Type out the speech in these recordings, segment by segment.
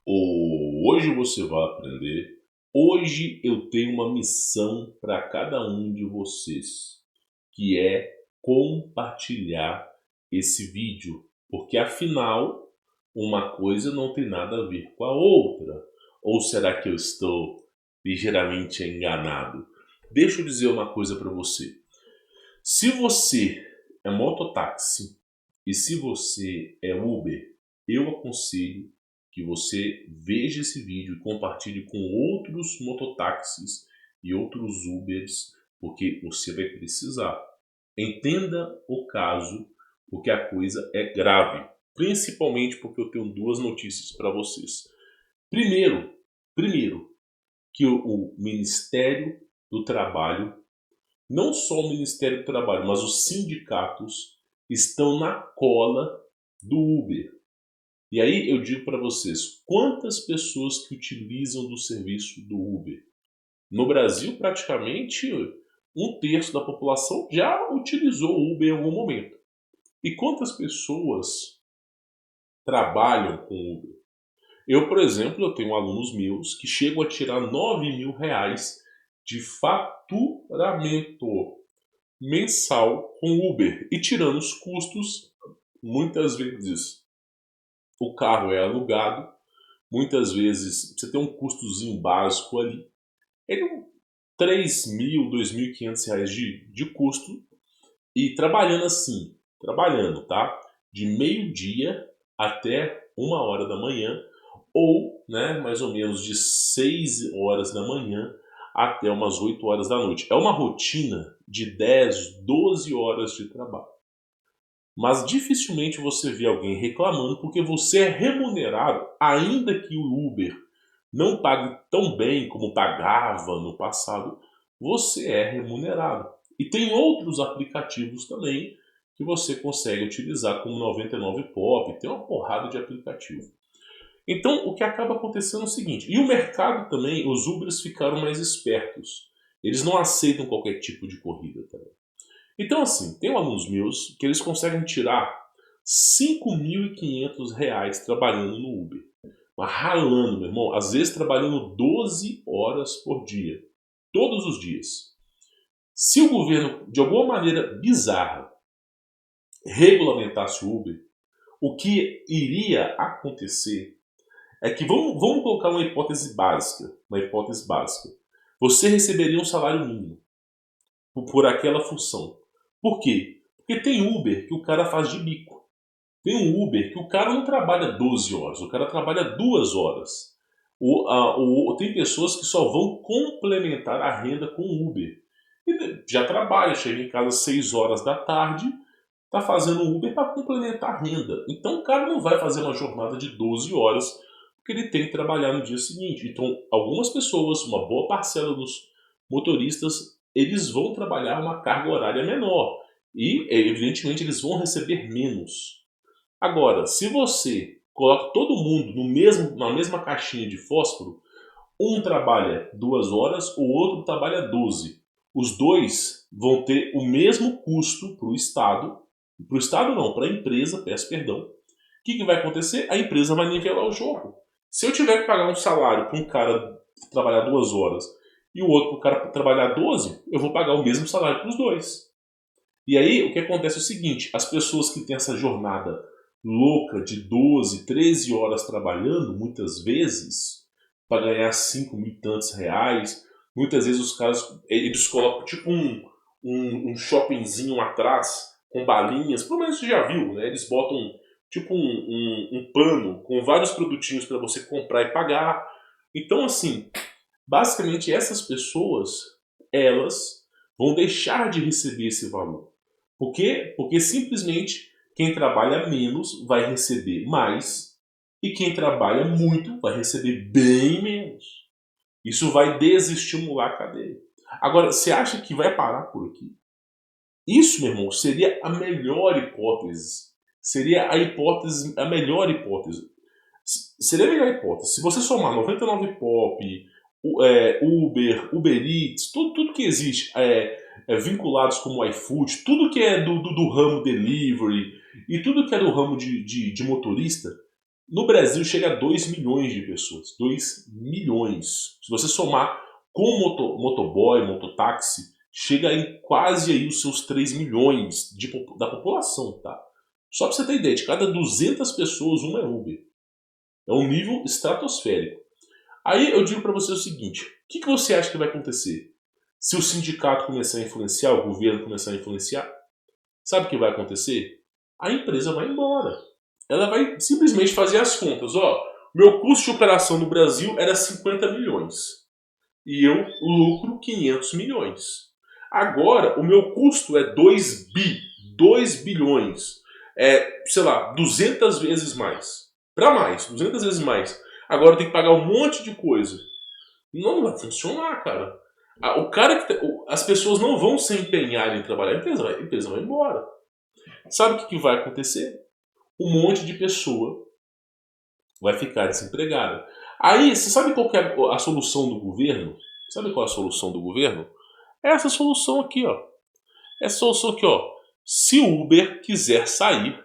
Hoje você vai aprender. Hoje eu tenho uma missão para cada um de vocês, que é compartilhar esse vídeo, porque afinal uma coisa não tem nada a ver com a outra. Ou será que eu estou ligeiramente enganado? Deixa eu dizer uma coisa para você. Se você é mototáxi e se você é Uber, eu aconselho que você veja esse vídeo e compartilhe com outros mototáxis e outros Ubers, porque você vai precisar. Entenda o caso, porque a coisa é grave, principalmente porque eu tenho duas notícias para vocês. Primeiro, que o Ministério do Trabalho, não só o Ministério do Trabalho, mas os sindicatos estão na cola do Uber. E aí eu digo para vocês, quantas pessoas que utilizam do serviço do Uber? No Brasil, praticamente um terço da população já utilizou o Uber em algum momento. E quantas pessoas trabalham com o Uber? Eu, por exemplo, eu tenho alunos meus que chegam a tirar R$ 9.000 de faturamento mensal com Uber. E tirando os custos, muitas vezes o carro é alugado, muitas vezes você tem um custozinho básico ali. Ele é R$ 3.000, R$ 2.500 de custo. E trabalhando assim, trabalhando, tá? De meio-dia até 1 hora da manhã, ou, né, mais ou menos de 6 horas da manhã até umas 8 horas da noite. É uma rotina de 10, 12 horas de trabalho. Mas dificilmente você vê alguém reclamando porque você é remunerado, ainda que o Uber não pague tão bem como pagava no passado, você é remunerado. E tem outros aplicativos também que você consegue utilizar, como 99 Pop, tem uma porrada de aplicativo. Então, o que acaba acontecendo é o seguinte, e o mercado também, os Ubers ficaram mais espertos. Eles não aceitam qualquer tipo de corrida também. Então, assim, tem alunos meus que eles conseguem tirar R$ 5.500 trabalhando no Uber. Mas ralando, meu irmão, às vezes trabalhando 12 horas por dia. Todos os dias. Se o governo, de alguma maneira bizarra, regulamentasse o Uber, o que iria acontecer é que, vamos colocar uma hipótese básica. Uma hipótese básica. Você receberia um salário mínimo por aquela função. Por quê? Porque tem Uber que o cara faz de bico. Tem um Uber que o cara não trabalha 12 horas, o cara trabalha 2 horas. Tem pessoas que só vão complementar a renda com o Uber. E já trabalha, chega em casa às 6 horas da tarde, está fazendo Uber para complementar a renda. Então o cara não vai fazer uma jornada de 12 horas, porque ele tem que trabalhar no dia seguinte. Então algumas pessoas, uma boa parcela dos motoristas, eles vão trabalhar uma carga horária menor. E, evidentemente, eles vão receber menos. Agora, se você coloca todo mundo na mesma caixinha de fósforo, um trabalha 2 horas, o outro trabalha 12. Os dois vão ter o mesmo custo para o Estado não, para a empresa, peço perdão. O que vai acontecer? A empresa vai nivelar o jogo. Se eu tiver que pagar um salário para um cara trabalhar 2 horas e o outro para o cara trabalhar 12, eu vou pagar o mesmo salário para os dois. E aí o que acontece é o seguinte, as pessoas que têm essa jornada louca de 12, 13 horas trabalhando, muitas vezes, para ganhar 5.000 e tantos reais, muitas vezes os caras, eles colocam tipo um shoppingzinho atrás, com balinhas, pelo menos você já viu, né? Eles botam tipo um pano com vários produtinhos para você comprar e pagar. Então, assim, basicamente essas pessoas, elas vão deixar de receber esse valor. Por quê? Porque simplesmente quem trabalha menos vai receber mais e quem trabalha muito vai receber bem menos. Isso vai desestimular a cadeia. Agora, você acha que vai parar por aqui? Isso, meu irmão, seria a melhor hipótese. Seria a melhor hipótese. Seria a melhor hipótese. Se você somar 99 Pop, Uber, Uber Eats, tudo que existe, vinculados como iFood, tudo que é do ramo delivery e tudo que é do ramo de motorista, No Brasil chega a 2 milhões de pessoas. 2 milhões. Se você somar com motoboy, mototáxi, chega em quase aí os seus 3 milhões da população, tá? Só pra você ter ideia, de cada 200 pessoas, uma é Uber. É um nível estratosférico. Aí eu digo pra você o seguinte, o que você acha que vai acontecer? Se o sindicato começar a influenciar, o governo começar a influenciar, sabe o que vai acontecer? A empresa vai embora. Ela vai simplesmente fazer as contas. Ó, meu custo de operação no Brasil era 50 milhões. E eu lucro 500 milhões. Agora, o meu custo é 2 bilhões. É, sei lá, 200 vezes mais. Para mais, 200 vezes mais. Agora eu tenho que pagar um monte de coisa. Não vai funcionar, cara. O cara que as pessoas não vão se empenhar em trabalhar, a empresa vai embora. Sabe o que vai acontecer? Um monte de pessoa vai ficar desempregada. Aí, você sabe qual que é a solução do governo? Sabe qual é a solução do governo? É essa solução aqui, ó. Essa solução aqui, ó. Se o Uber quiser sair,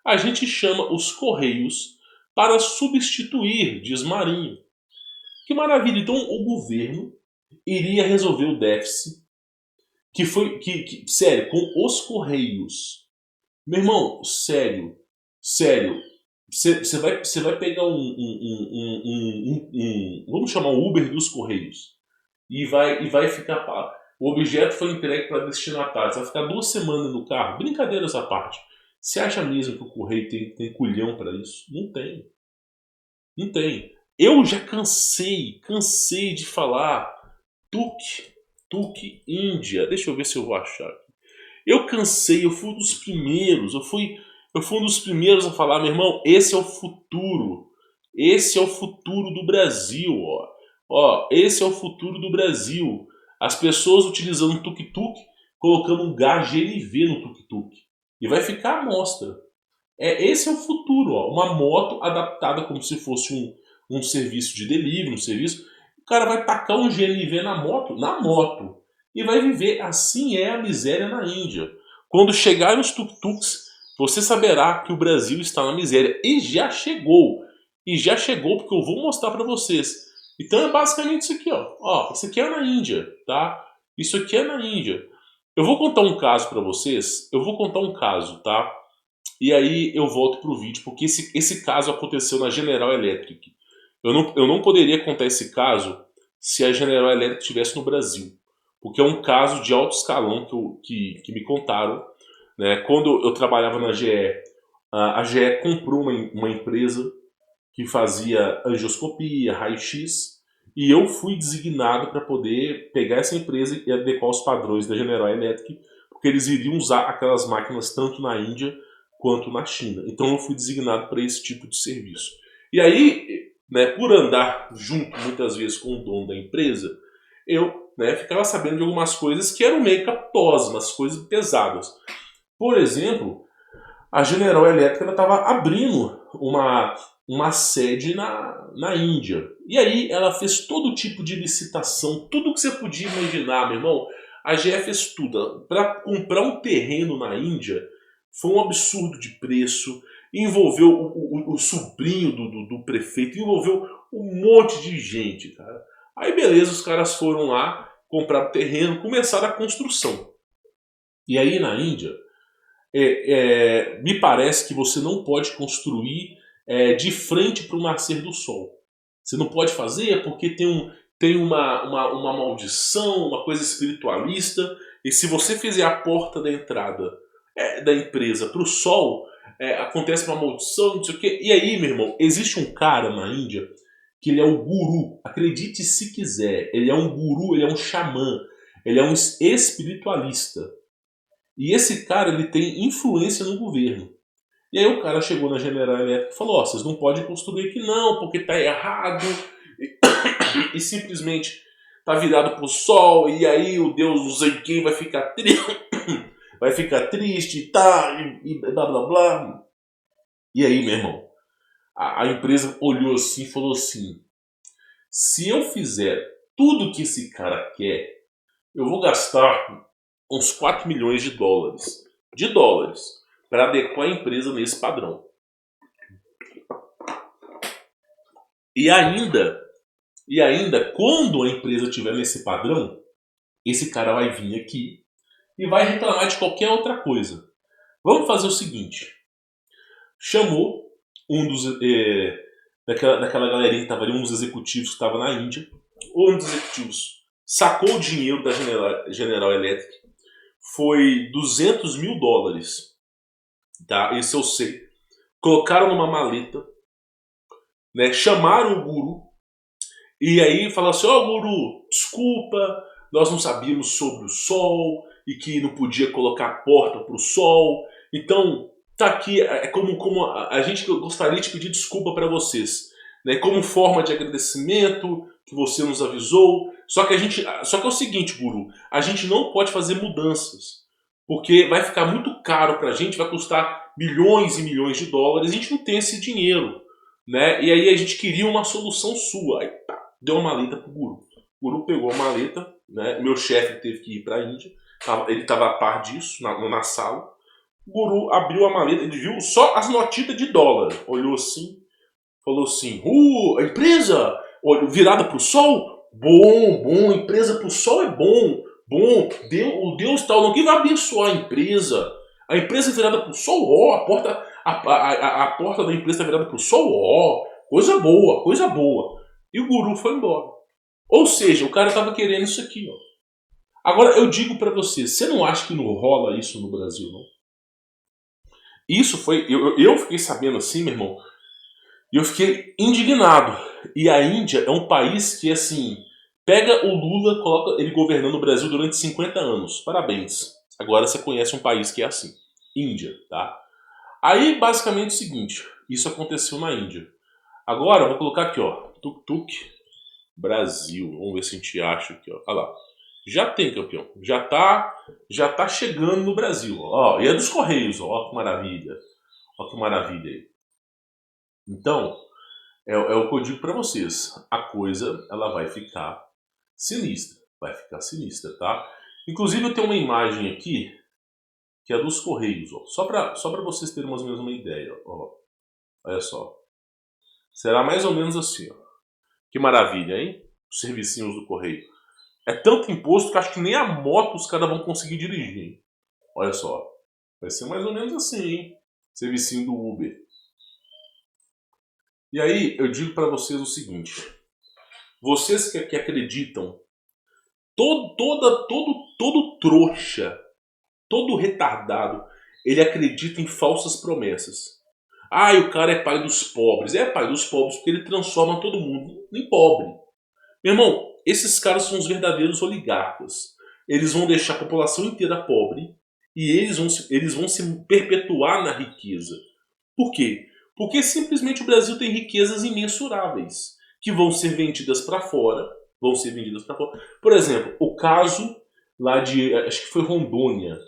a gente chama os Correios para substituir, diz Marinho. Que maravilha! Então o governo iria resolver o déficit que foi, sério, com os Correios. Meu irmão, sério, sério, você vai pegar vamos chamar um Uber dos Correios e vai ficar, o objeto foi entregue para destinatário, você vai ficar 2 semanas no carro, brincadeira essa parte. Você acha mesmo que o Correio tem culhão para isso? Não tem, não tem. Eu já cansei de falar Tuk Índia. Deixa eu ver se eu vou achar. Eu cansei, eu fui um dos primeiros, eu fui um dos primeiros a falar, meu irmão, esse é o futuro. Esse é o futuro do Brasil, ó. Ó, esse é o futuro do Brasil. As pessoas utilizando tuk-tuk, colocando um gás GNV no tuk-tuk. E vai ficar à mostra. Esse é o futuro, ó. Uma moto adaptada como se fosse um serviço de delivery, um serviço. O cara vai tacar um GNV na moto, e vai viver. Assim é a miséria na Índia. Quando chegarem os tuk-tuks, você saberá que o Brasil está na miséria. E já chegou. E já chegou porque eu vou mostrar para vocês. Então é basicamente isso aqui, ó. Ó, isso aqui é na Índia, tá? Isso aqui é na Índia. Eu vou contar um caso para vocês. Eu vou contar um caso, tá? E aí eu volto pro vídeo, porque esse caso aconteceu na General Electric. Eu não poderia contar esse caso se a General Electric estivesse no Brasil. Porque é um caso de alto escalão que me contaram. Né? Quando eu trabalhava na GE, a GE comprou uma empresa que fazia angioscopia, raio-x, e eu fui designado para poder pegar essa empresa e adequar os padrões da General Electric, porque eles iriam usar aquelas máquinas tanto na Índia quanto na China. Então eu fui designado para esse tipo de serviço. E aí, né, por andar junto muitas vezes com o dono da empresa, eu, né, ficava sabendo de algumas coisas que eram meio captosas, umas coisas pesadas. Por exemplo, a General Electric estava abrindo uma sede na Índia. E aí ela fez todo tipo de licitação, tudo que você podia imaginar, meu irmão. A GE fez tudo. Para comprar um terreno na Índia, foi um absurdo de preço. Envolveu o sobrinho do prefeito, envolveu um monte de gente, cara. Aí beleza, os caras foram lá, compraram terreno, começaram a construção. E aí na Índia, me parece que você não pode construir de frente para o nascer do sol. Você não pode fazer porque tem uma maldição, uma coisa espiritualista. E se você fizer a porta da entrada da empresa para o sol, acontece uma maldição, não sei o quê. E aí, meu irmão, existe um cara na Índia que ele é o guru. Acredite se quiser. Ele é um guru, ele é um xamã. Ele é um espiritualista. E esse cara, ele tem influência no governo. E aí o cara chegou na General Electric e falou, vocês não podem construir aqui não, porque tá errado. E simplesmente tá virado pro sol, e aí o deus não sei quem vai ficar vai ficar triste e tá, e blá blá blá. E aí, meu irmão, a empresa olhou assim e falou assim, se eu fizer tudo que esse cara quer, eu vou gastar uns 4 milhões de dólares para adequar a empresa nesse padrão. E ainda, quando a empresa estiver nesse padrão, esse cara vai vir aqui e vai reclamar de qualquer outra coisa. Vamos fazer o seguinte. Chamou um dos... daquela galerinha que estava ali, um dos executivos que estava na Índia. Um dos executivos sacou o dinheiro da General Electric. Foi $200.000. Tá? Esse eu sei. Colocaram numa maleta. Né? Chamaram o guru. E aí falaram assim, guru, desculpa, nós não sabíamos sobre o sol e que não podia colocar a porta para o sol. Então, tá aqui, é como a gente gostaria de pedir desculpa para vocês. Né? Como forma de agradecimento que você nos avisou. Só que é o seguinte, guru, a gente não pode fazer mudanças. Porque vai ficar muito caro para a gente, vai custar milhões e milhões de dólares, a gente não tem esse dinheiro. Né? E aí a gente queria uma solução sua. Aí tá, deu uma maleta pro guru. O guru pegou a maleta, né? Meu chefe teve que ir para a Índia, ele estava a par disso, na sala. O guru abriu a maleta, ele viu só as notitas de dólar. Olhou assim, falou assim, a empresa virada pro sol? Bom, empresa pro sol é bom. O Deus tal não que vai abençoar a empresa. A empresa virada pro sol, a porta da empresa virada pro sol, coisa boa. E o guru foi embora. Ou seja, o cara tava querendo isso aqui, ó. Agora eu digo pra você não acha que não rola isso no Brasil, não? Isso foi, eu fiquei sabendo assim, meu irmão, e eu fiquei indignado. E a Índia é um país que, assim, pega o Lula, coloca ele governando o Brasil durante 50 anos. Parabéns. Agora você conhece um país que é assim. Índia, tá? Aí, basicamente, é o seguinte. Isso aconteceu na Índia. Agora, eu vou colocar aqui, ó. Tuk-tuk. Brasil. Vamos ver se a gente acha aqui, ó. Olha lá. Já tem, campeão. Já tá chegando no Brasil. Ó. E é dos Correios, ó. Ó que maravilha. Ó que maravilha aí. Então, é o que eu digo pra vocês. A coisa, ela vai ficar sinistra. Vai ficar sinistra, tá? Inclusive, eu tenho uma imagem aqui que é dos Correios, ó. Só pra vocês terem mais ou menos uma ideia, ó. Olha só. Será mais ou menos assim, ó. Que maravilha, hein? Os servicinhos do Correio. É tanto imposto que acho que nem a moto os caras vão conseguir dirigir, hein? Olha só. Vai ser mais ou menos assim, hein? Servicinho do Uber. E aí, eu digo pra vocês o seguinte. Vocês que acreditam, todo trouxa, todo retardado, ele acredita em falsas promessas. O cara é pai dos pobres. É pai dos pobres porque ele transforma todo mundo em pobre. Meu irmão, esses caras são os verdadeiros oligarcas. Eles vão deixar a população inteira pobre e eles vão se perpetuar na riqueza. Por quê? Porque simplesmente o Brasil tem riquezas imensuráveis que vão ser vendidas para fora. Por exemplo, o caso lá de, acho que foi Rondônia.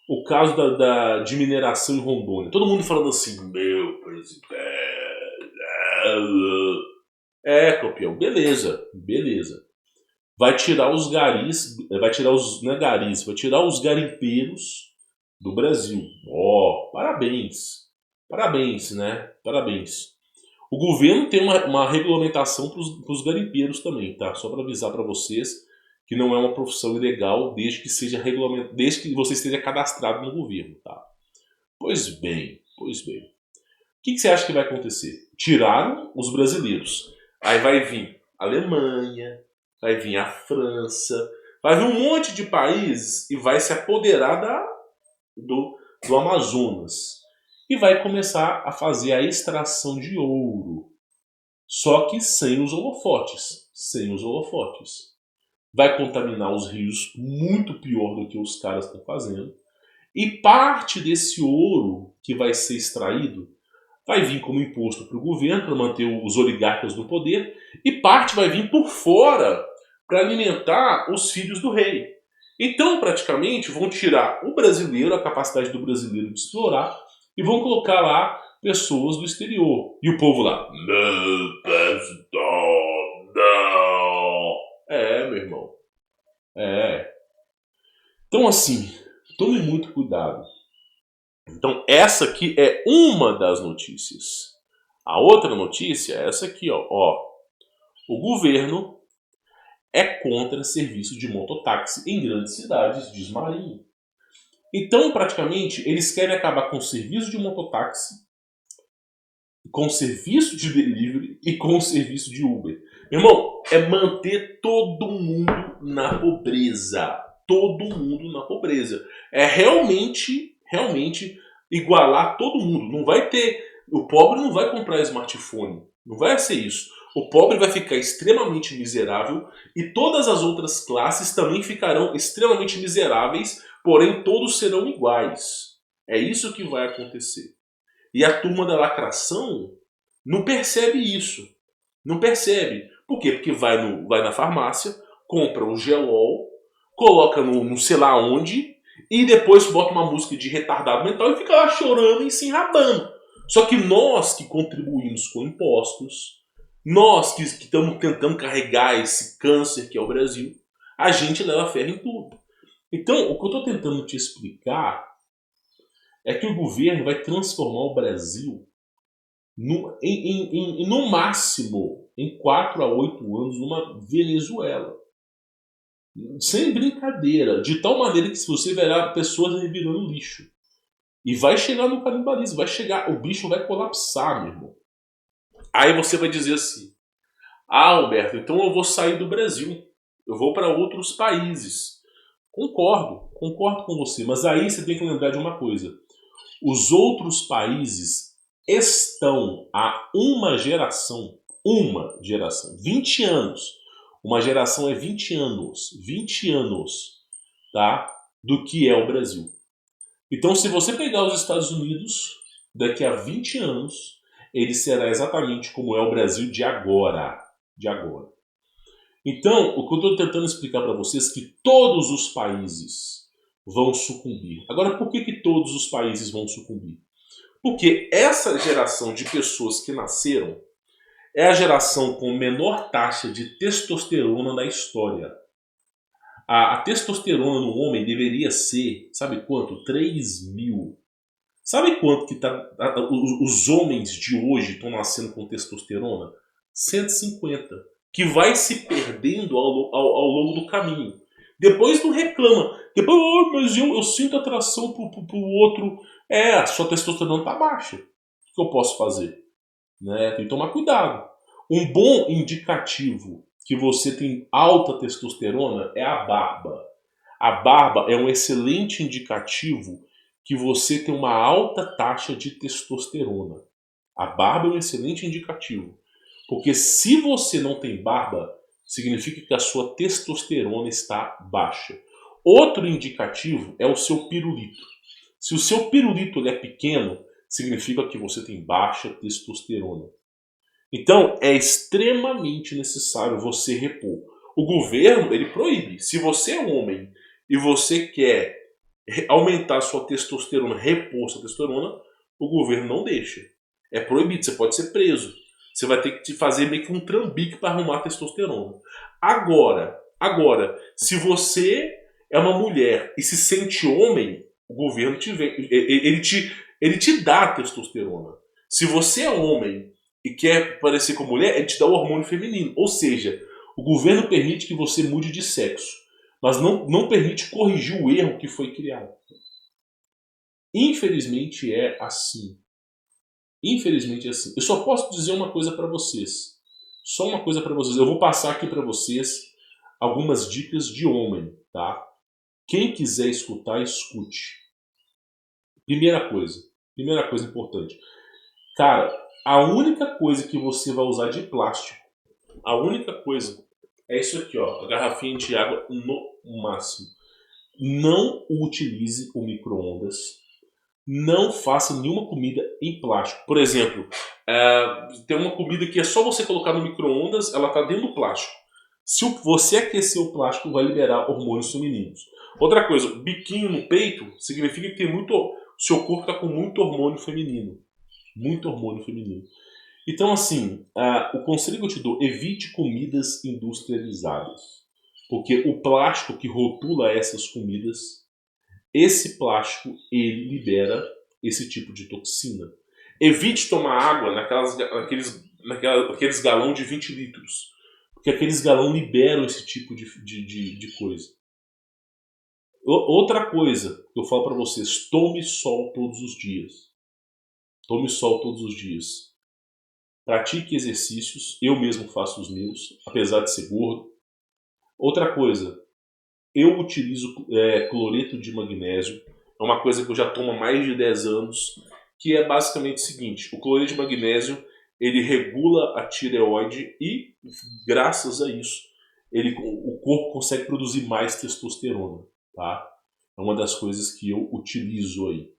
O caso de mineração em Rondônia. Todo mundo falando assim, meu presidente. Campeão, beleza. Vai tirar os garis, vai tirar os garimpeiros do Brasil. Parabéns. Parabéns, né? Parabéns. O governo tem uma regulamentação para os garimpeiros também, tá? Só para avisar para vocês que não é uma profissão ilegal desde que você esteja cadastrado no governo, tá? Pois bem. O que você acha que vai acontecer? Tiraram os brasileiros. Aí vai vir a Alemanha, vai vir a França, vai vir um monte de países e vai se apoderar do Amazonas. E vai começar a fazer a extração de ouro. Só que sem os holofotes. Vai contaminar os rios muito pior do que os caras estão fazendo. E parte desse ouro que vai ser extraído vai vir como imposto para o governo, para manter os oligarcas no poder, e parte vai vir por fora para alimentar os filhos do rei. Então, praticamente, vão tirar o brasileiro, a capacidade do brasileiro de explorar, e vão colocar lá pessoas do exterior. E o povo lá, não, pastor, não. Meu irmão. Então, assim, tome muito cuidado. Então, essa aqui é uma das notícias. A outra notícia é essa aqui, ó. O governo é contra serviço de mototáxi em grandes cidades, diz Marinho. Então, praticamente, eles querem acabar com o serviço de mototáxi, com o serviço de delivery e com o serviço de Uber. Meu irmão, é manter todo mundo na pobreza. Todo mundo na pobreza. É realmente igualar todo mundo. Não vai ter... O pobre não vai comprar smartphone. Não vai ser isso. O pobre vai ficar extremamente miserável e todas as outras classes também ficarão extremamente miseráveis, porém todos serão iguais. É isso que vai acontecer. E a turma da lacração não percebe isso. Não percebe. Por quê? Porque vai na farmácia, compra o gelol, coloca no não sei lá onde, e depois bota uma música de retardado mental e fica lá chorando e se enrabando. Só que nós que contribuímos com impostos, nós que estamos tentando carregar esse câncer que é o Brasil, a gente leva ferro em tudo. Então, o que eu estou tentando te explicar é que o governo vai transformar o Brasil no máximo em 4 a 8 anos numa Venezuela. Sem brincadeira. De tal maneira que se você verá pessoas virando lixo. E vai chegar no canibalismo. Vai chegar, o bicho vai colapsar, meu irmão. Aí você vai dizer assim: ah, Alberto, então eu vou sair do Brasil. Eu vou para outros países. Concordo com você. Mas aí você tem que lembrar de uma coisa. Os outros países estão há uma geração, 20 anos. Uma geração é 20 anos, tá? Do que é o Brasil. Então, se você pegar os Estados Unidos, daqui a 20 anos, ele será exatamente como é o Brasil de agora. Então, o que eu estou tentando explicar para vocês é que todos os países vão sucumbir. Agora, por que todos os países vão sucumbir? Porque essa geração de pessoas que nasceram é a geração com menor taxa de testosterona da história. A testosterona no homem deveria ser, sabe quanto? 3.000. Sabe quanto que os homens de hoje estão nascendo com testosterona? 150. Que vai se perdendo ao longo do caminho. Depois não reclama. Depois, oh, mas eu sinto atração pro outro. A sua testosterona está baixa. O que eu posso fazer? Né? Tem que tomar cuidado. Um bom indicativo que você tem alta testosterona é a barba. A barba é um excelente indicativo que você tem uma alta taxa de testosterona. A barba é um excelente indicativo. Porque se você não tem barba, significa que a sua testosterona está baixa. Outro indicativo é o seu pirulito. Se o seu pirulito é pequeno, significa que você tem baixa testosterona. Então, é extremamente necessário você repor. O governo, ele proíbe. Se você é um homem e você quer aumentar sua testosterona, repor sua testosterona, o governo não deixa. É proibido, você pode ser preso. Você vai ter que fazer meio que um trambique para arrumar a testosterona. Agora, se você é uma mulher e se sente homem, o governo ele te dá a testosterona. Se você é homem e quer parecer com mulher, ele te dá o hormônio feminino. Ou seja, o governo permite que você mude de sexo, mas não permite corrigir o erro que foi criado. Infelizmente é assim. Eu só posso dizer uma coisa para vocês. Só uma coisa para vocês. Eu vou passar aqui para vocês algumas dicas de homem, tá? Quem quiser escutar, escute. Primeira coisa importante. Cara, a única coisa que você vai usar de plástico, a única coisa é isso aqui, ó, a garrafinha de água no máximo. Não utilize o micro-ondas. Não faça nenhuma comida em plástico. Por exemplo, tem uma comida que é só você colocar no micro-ondas, ela está dentro do plástico. Se você aquecer o plástico, vai liberar hormônios femininos. Outra coisa, biquinho no peito significa que o seu corpo está com muito hormônio feminino. Muito hormônio feminino. Então, assim, o conselho que eu te dou, evite comidas industrializadas. Porque o plástico que rotula essas comidas, esse plástico, ele libera esse tipo de toxina. Evite tomar água naqueles galão de 20 litros. porque aqueles galões liberam esse tipo de coisa. Outra coisa que eu falo para vocês, tome sol todos os dias. Tome sol todos os dias. Pratique exercícios, eu mesmo faço os meus, apesar de ser gordo. Outra coisa, eu utilizo cloreto de magnésio, é uma coisa que eu já tomo há mais de 10 anos, que é basicamente o seguinte, o cloreto de magnésio, ele regula a tireoide e, graças a isso, o corpo consegue produzir mais testosterona, tá? É uma das coisas que eu utilizo aí.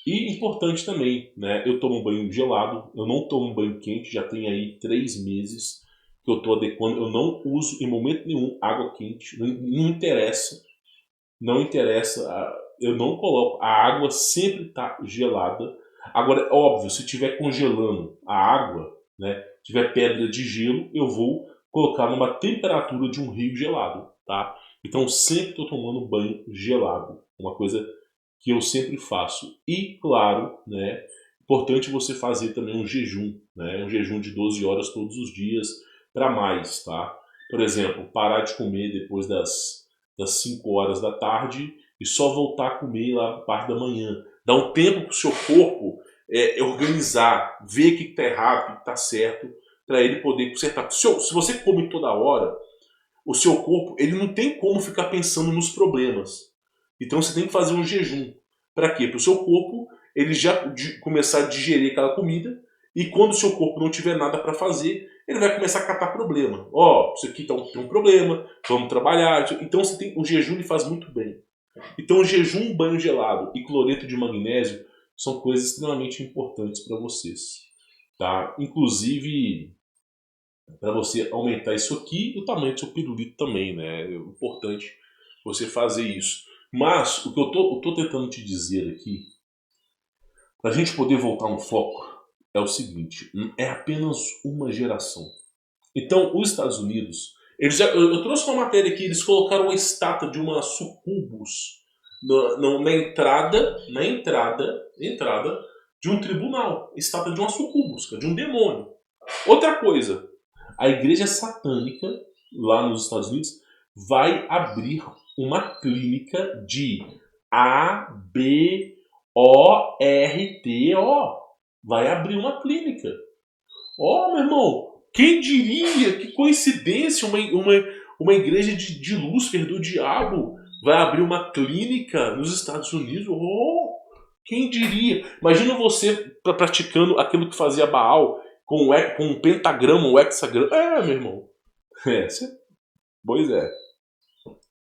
E importante também, né? Eu tomo banho gelado, eu não tomo banho quente, já tem aí 3 meses que eu estou adequando, eu não uso em momento nenhum água quente, não interessa, eu não coloco, a água sempre está gelada. Agora, óbvio, se estiver congelando a água, né, tiver pedra de gelo, eu vou colocar numa temperatura de um rio gelado, tá? Então sempre estou tomando banho gelado, uma coisa que eu sempre faço. E, claro, né, importante você fazer também um jejum, né, um jejum de 12 horas todos os dias para mais, tá? Por exemplo, parar de comer depois das 5 horas da tarde e só voltar a comer lá na parte da manhã. Dá um tempo para o seu corpo organizar, ver o que está errado, o que está certo, para ele poder consertar. Se você come toda hora, o seu corpo ele não tem como ficar pensando nos problemas. Então você tem que fazer um jejum. Para quê? Para o seu corpo ele já começar a digerir aquela comida e quando o seu corpo não tiver nada para fazer, ele vai começar a catar problema. Ó, isso aqui tem um problema, vamos trabalhar. Então o jejum ele faz muito bem. Então o jejum, banho gelado e cloreto de magnésio são coisas extremamente importantes para vocês. Tá? Inclusive, para você aumentar isso aqui e o tamanho do seu pirulito também, né? É importante você fazer isso. Mas o que eu tô tentando te dizer aqui, para a gente poder voltar no foco, é o seguinte: é apenas uma geração. Então, os Estados Unidos, eu trouxe uma matéria aqui, eles colocaram uma estátua de uma sucubus na entrada de um tribunal. Estátua de uma sucubus, de um demônio. Outra coisa, a igreja satânica, lá nos Estados Unidos, vai abrir uma clínica de aborto. Vai abrir uma clínica. Ó, meu irmão, quem diria, que coincidência, uma igreja de Lúcifer, do diabo, vai abrir uma clínica nos Estados Unidos? Oh, quem diria? Imagina você praticando aquilo que fazia Baal, com um pentagrama, um hexagrama. Meu irmão. Pois é.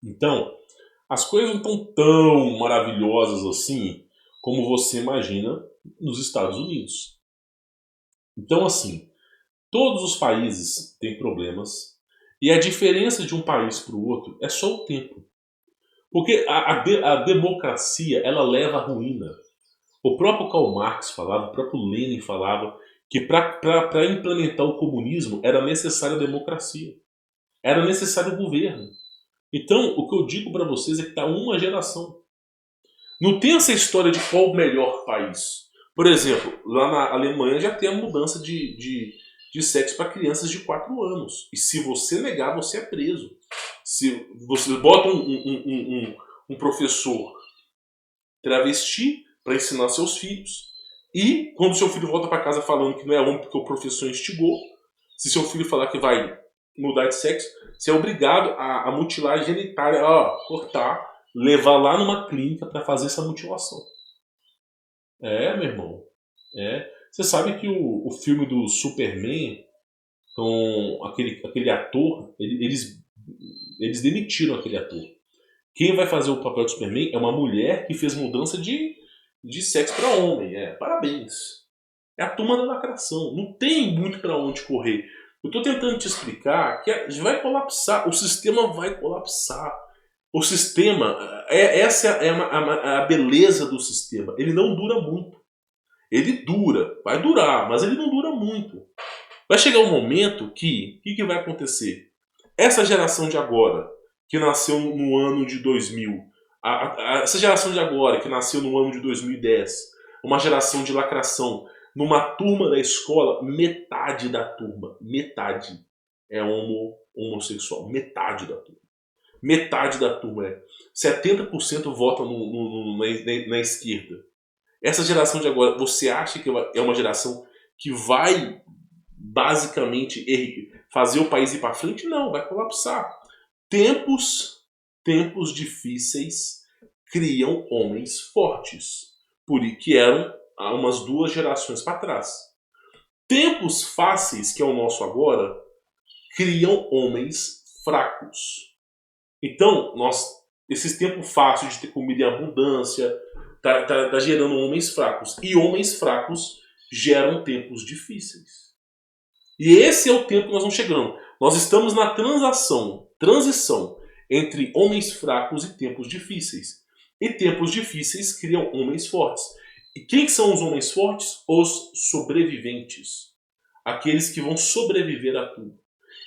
Então, as coisas não estão tão maravilhosas assim como você imagina nos Estados Unidos. Então, assim, todos os países têm problemas e a diferença de um país para o outro é só o tempo. Porque a democracia, ela leva à ruína. O próprio Karl Marx falava, o próprio Lenin falava que para implementar o comunismo era necessária a democracia. Era necessário o governo. Então, o que eu digo para vocês é que está uma geração. Não tem essa história de qual o melhor país. Por exemplo, lá na Alemanha já tem a mudança de sexo para crianças de 4 anos. E se você negar, você é preso. Se você bota um professor travesti para ensinar seus filhos, e quando seu filho volta para casa falando que não é homem porque o professor instigou, se seu filho falar que vai mudar de sexo, você é obrigado a mutilar a genitália, cortar, levar lá numa clínica para fazer essa mutilação. Meu irmão. Você sabe que o filme do Superman, com aquele ator, eles demitiram aquele ator. Quem vai fazer o papel de Superman é uma mulher que fez mudança de sexo para homem. Parabéns. É a turma da lacração. Não tem muito para onde correr. Eu estou tentando te explicar que vai colapsar. O sistema vai colapsar. O sistema, essa é a beleza do sistema. Ele não dura muito. Ele dura, vai durar, mas ele não dura muito. Vai chegar um momento que, o que vai acontecer? Essa geração de agora, que nasceu no ano de 2000, essa geração de agora, que nasceu no ano de 2010, uma geração de lacração, numa turma da escola, metade da turma, metade, é homossexual. Metade da turma. Metade da turma é. 70% vota na esquerda. Essa geração de agora, você acha que é uma geração que vai basicamente fazer o país ir para frente? Não, vai colapsar. Tempos difíceis criam homens fortes, que eram há umas 2 gerações para trás. Tempos fáceis, que é o nosso agora, criam homens fracos. Então, esses tempos fáceis de ter comida em abundância, tá gerando homens fracos. E homens fracos geram tempos difíceis. E esse é o tempo que nós vamos chegando. Nós estamos na transição entre homens fracos e tempos difíceis. E tempos difíceis criam homens fortes. E quem são os homens fortes? Os sobreviventes. Aqueles que vão sobreviver a tudo.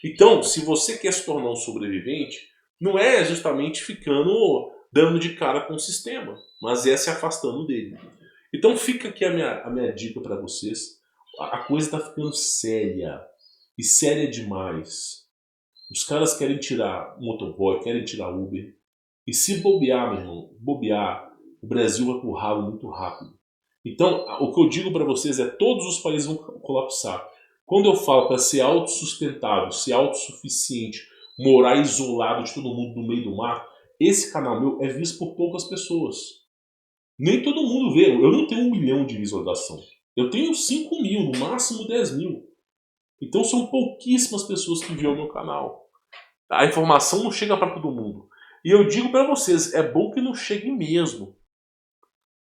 Então, se você quer se tornar um sobrevivente, não é justamente ficando dando de cara com o sistema, mas é se afastando dele. Então fica aqui a minha dica para vocês. A coisa está ficando séria. E séria demais. Os caras querem tirar motoboy, querem tirar Uber. E se bobear, meu irmão, o Brasil vai pro ralo muito rápido. Então, o que eu digo para vocês é todos os países vão colapsar. Quando eu falo para ser autossustentável, ser autossuficiente, morar isolado de todo mundo no meio do mar, esse canal meu é visto por poucas pessoas. Nem todo mundo vê. Eu não tenho 1 milhão de visualização. Eu tenho 5 mil, no máximo 10 mil. Então são pouquíssimas pessoas que viram o meu canal. A informação não chega para todo mundo. E eu digo para vocês, é bom que não chegue mesmo.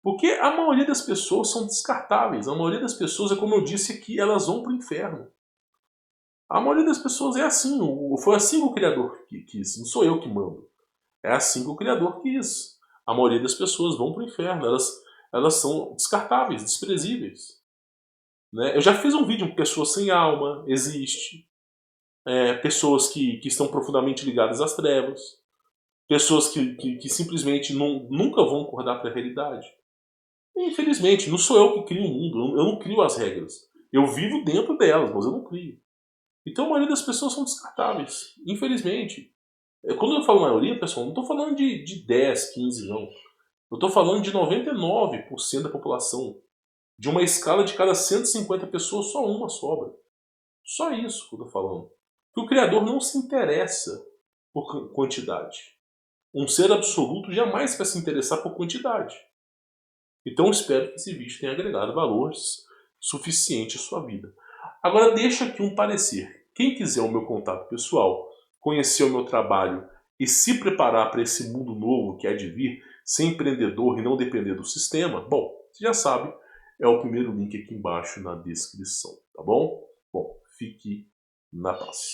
Porque a maioria das pessoas são descartáveis. A maioria das pessoas, é como eu disse aqui, elas vão para o inferno. A maioria das pessoas é assim. Foi assim que o Criador quis. Não sou eu que mando. É assim que o Criador quis. A maioria das pessoas vão para o inferno. Elas são descartáveis, desprezíveis. Né? Eu já fiz um vídeo com pessoas sem alma, existe. Pessoas que estão profundamente ligadas às trevas. Pessoas que simplesmente nunca vão acordar para a realidade. E, infelizmente, não sou eu que crio o mundo. Eu não crio as regras. Eu vivo dentro delas, mas eu não crio. Então a maioria das pessoas são descartáveis. Infelizmente. Quando eu falo maioria, pessoal, não estou falando de 10, 15, não. Eu estou falando de 99% da população. De uma escala de cada 150 pessoas, só uma sobra. Só isso que eu estou falando. Porque o Criador não se interessa por quantidade. Um ser absoluto jamais vai se interessar por quantidade. Então eu espero que esse vídeo tenha agregado valores suficiente à sua vida. Agora deixa aqui um parecer. Quem quiser o meu contato pessoal, conhecer o meu trabalho e se preparar para esse mundo novo que é de vir, ser empreendedor e não depender do sistema, bom, você já sabe, é o primeiro link aqui embaixo na descrição, tá bom? Bom, fique na paz.